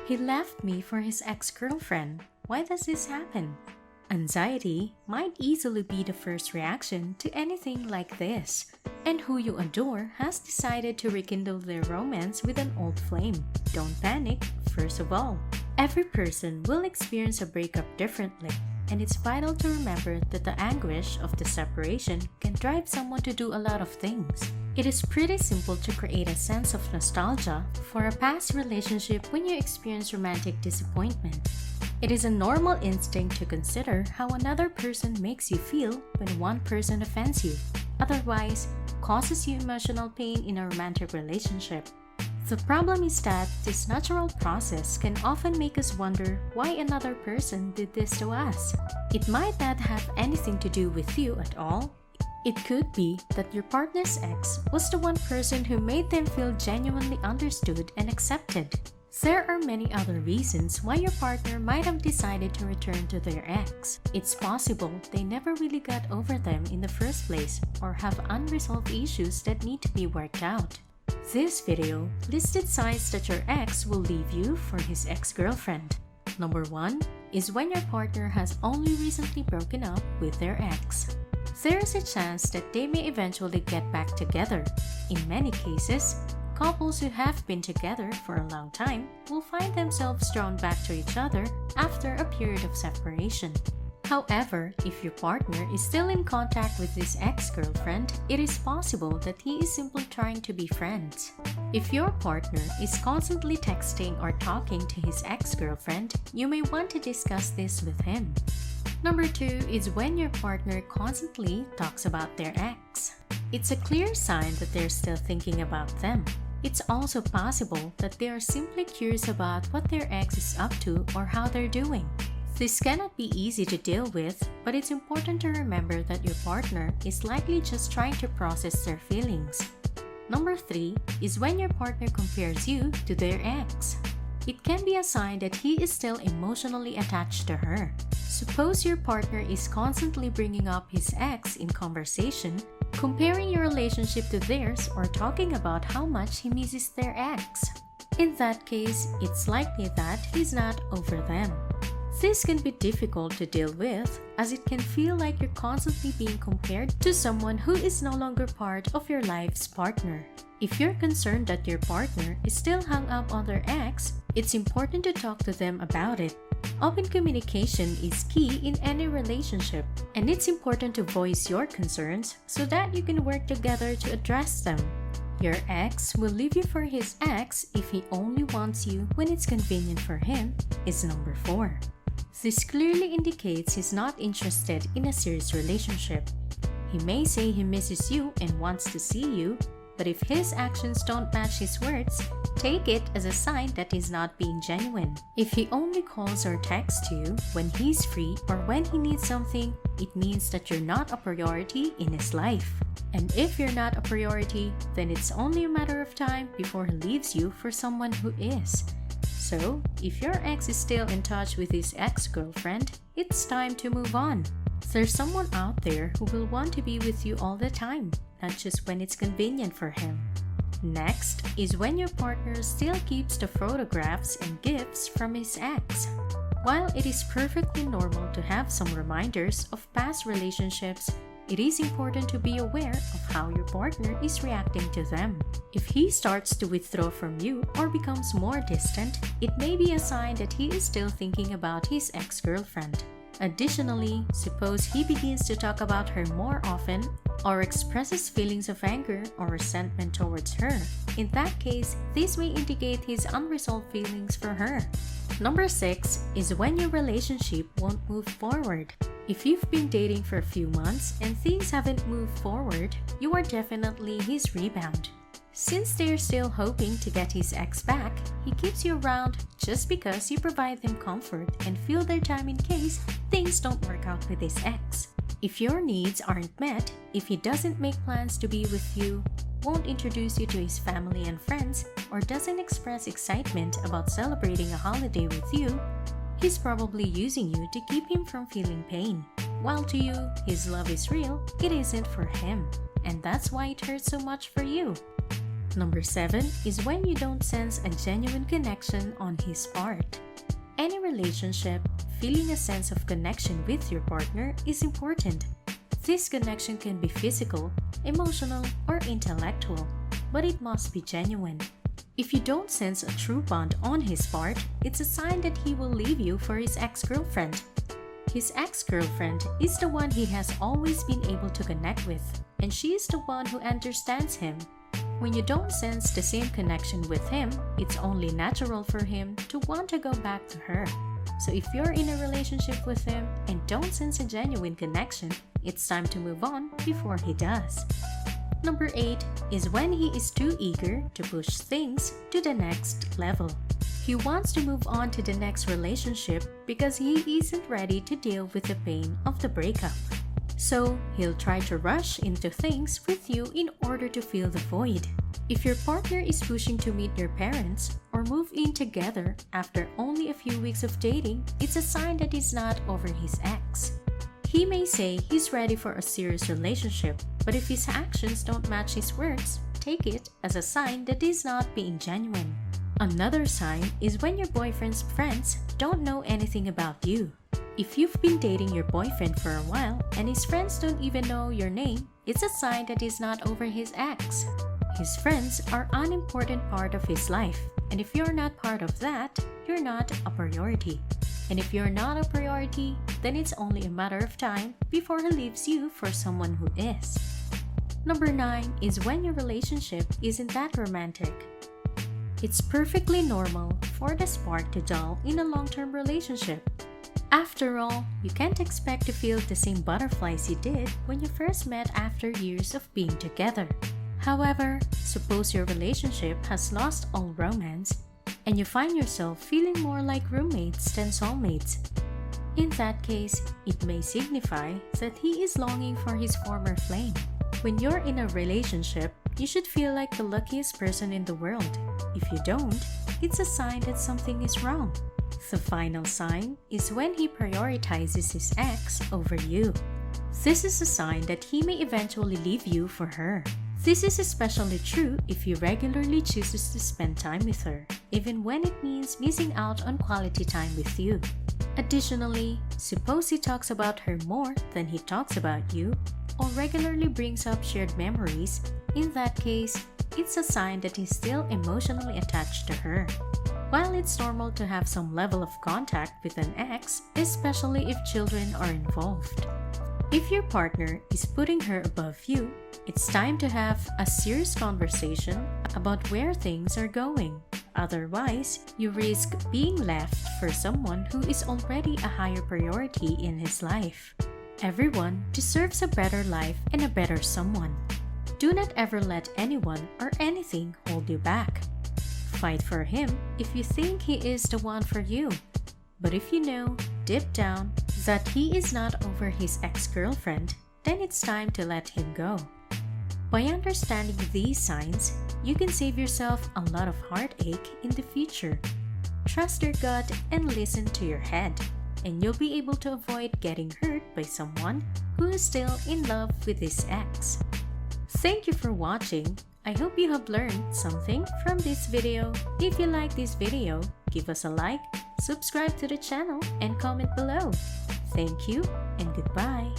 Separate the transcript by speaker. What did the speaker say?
Speaker 1: He left me for his ex-girlfriend. Why does this happen? Anxiety might easily be the first reaction to anything like this. And who you adore has decided to rekindle their romance with an old flame. Don't panic, first of all. Every person will experience a breakup differently, and it's vital to remember that the anguish of the separation can drive someone to do a lot of things. It is pretty simple to create a sense of nostalgia for a past relationship when you experience romantic disappointment. It is a normal instinct to consider how another person makes you feel when one person offends you, otherwise causes you emotional pain in a romantic relationship. The problem is that this natural process can often make us wonder why another person did this to us. It might not have anything to do with you at all. It could be that your partner's ex was the one person who made them feel genuinely understood and accepted. There are many other reasons why your partner might have decided to return to their ex. It's possible they never really got over them in the first place or have unresolved issues that need to be worked out. This video listed signs that your ex will leave you for his ex-girlfriend. Number 1 is when your partner has only recently broken up with their ex. There is a chance that they may eventually get back together. In many cases, couples who have been together for a long time will find themselves drawn back to each other after a period of separation. However, if your partner is still in contact with his ex-girlfriend, it is possible that he is simply trying to be friends. If your partner is constantly texting or talking to his ex-girlfriend, you may want to discuss this with him. Number 2 is when your partner constantly talks about their ex. It's a clear sign that they're still thinking about them. It's also possible that they are simply curious about what their ex is up to or how they're doing. This cannot be easy to deal with, but it's important to remember that your partner is likely just trying to process their feelings. Number 3 is when your partner compares you to their ex. It can be a sign that he is still emotionally attached to her. Suppose your partner is constantly bringing up his ex in conversation, comparing your relationship to theirs or talking about how much he misses their ex. In that case, it's likely that he's not over them. This can be difficult to deal with, as it can feel like you're constantly being compared to someone who is no longer part of your life's partner. If you're concerned that your partner is still hung up on their ex, it's important to talk to them about it. Open communication is key in any relationship, and it's important to voice your concerns so that you can work together to address them. Your ex will leave you for his ex if he only wants you when it's convenient for him, is number 4. This clearly indicates he's not interested in a serious relationship. He may say he misses you and wants to see you, but if his actions don't match his words, take it as a sign that he's not being genuine. If he only calls or texts you when he's free or when he needs something, it means that you're not a priority in his life. And if you're not a priority, then it's only a matter of time before he leaves you for someone who is. So, if your ex is still in touch with his ex-girlfriend, it's time to move on. There's someone out there who will want to be with you all the time, not just when it's convenient for him. Next is when your partner still keeps the photographs and gifts from his ex. While it is perfectly normal to have some reminders of past relationships, it is important to be aware of how your partner is reacting to them. If he starts to withdraw from you or becomes more distant, it may be a sign that he is still thinking about his ex-girlfriend. Additionally, suppose he begins to talk about her more often or expresses feelings of anger or resentment towards her. In that case, this may indicate his unresolved feelings for her. Number 6 is when your relationship won't move forward. If you've been dating for a few months and things haven't moved forward, you are definitely his rebound. Since they're still hoping to get his ex back, he keeps you around just because you provide them comfort and fill their time in case things don't work out with his ex. If your needs aren't met, if he doesn't make plans to be with you, won't introduce you to his family and friends, or doesn't express excitement about celebrating a holiday with you, he's probably using you to keep him from feeling pain. While to you, his love is real, it isn't for him. And that's why it hurts so much for you. Number 7 is when you don't sense a genuine connection on his part. Any relationship, feeling a sense of connection with your partner is important. This connection can be physical, emotional, or intellectual, but it must be genuine. If you don't sense a true bond on his part, it's a sign that he will leave you for his ex-girlfriend. His ex-girlfriend is the one he has always been able to connect with, and she is the one who understands him. When you don't sense the same connection with him, it's only natural for him to want to go back to her. So if you're in a relationship with him and don't sense a genuine connection, it's time to move on before he does. Number 8 is when he is too eager to push things to the next level. He wants to move on to the next relationship because he isn't ready to deal with the pain of the breakup. So he'll try to rush into things with you in order to fill the void. If your partner is pushing to meet your parents or move in together after only a few weeks of dating, it's a sign that he's not over his ex. He may say he's ready for a serious relationship, but if his actions don't match his words, take it as a sign that he's not being genuine. Another sign is when your boyfriend's friends don't know anything about you. If you've been dating your boyfriend for a while and his friends don't even know your name, it's a sign that he's not over his ex. His friends are an important part of his life, and if you're not part of that, you're not a priority. And if you're not a priority, then it's only a matter of time before he leaves you for someone who is. Number 9 is when your relationship isn't that romantic. It's perfectly normal for the spark to dull in a long-term relationship. After all, you can't expect to feel the same butterflies you did when you first met after years of being together. However, suppose your relationship has lost all romance and you find yourself feeling more like roommates than soulmates. In that case, it may signify that he is longing for his former flame. When you're in a relationship, you should feel like the luckiest person in the world. If you don't, it's a sign that something is wrong. The final sign is when he prioritizes his ex over you. This is a sign that he may eventually leave you for her. This is especially true if he regularly chooses to spend time with her, even when it means missing out on quality time with you. Additionally, suppose he talks about her more than he talks about you, or regularly brings up shared memories. In that case, it's a sign that he's still emotionally attached to her. While it's normal to have some level of contact with an ex, especially if children are involved. If your partner is putting her above you, it's time to have a serious conversation about where things are going. Otherwise, you risk being left for someone who is already a higher priority in his life. Everyone deserves a better life and a better someone. Do not ever let anyone or anything hold you back. Fight for him if you think he is the one for you. But if you know, deep down, that he is not over his ex-girlfriend, then it's time to let him go. By understanding these signs, you can save yourself a lot of heartache in the future. Trust your gut and listen to your head, and you'll be able to avoid getting hurt by someone who is still in love with his ex. Thank you for watching. I hope you have learned something from this video. If you like this video, give us a like, subscribe to the channel, and comment below. Thank you and goodbye.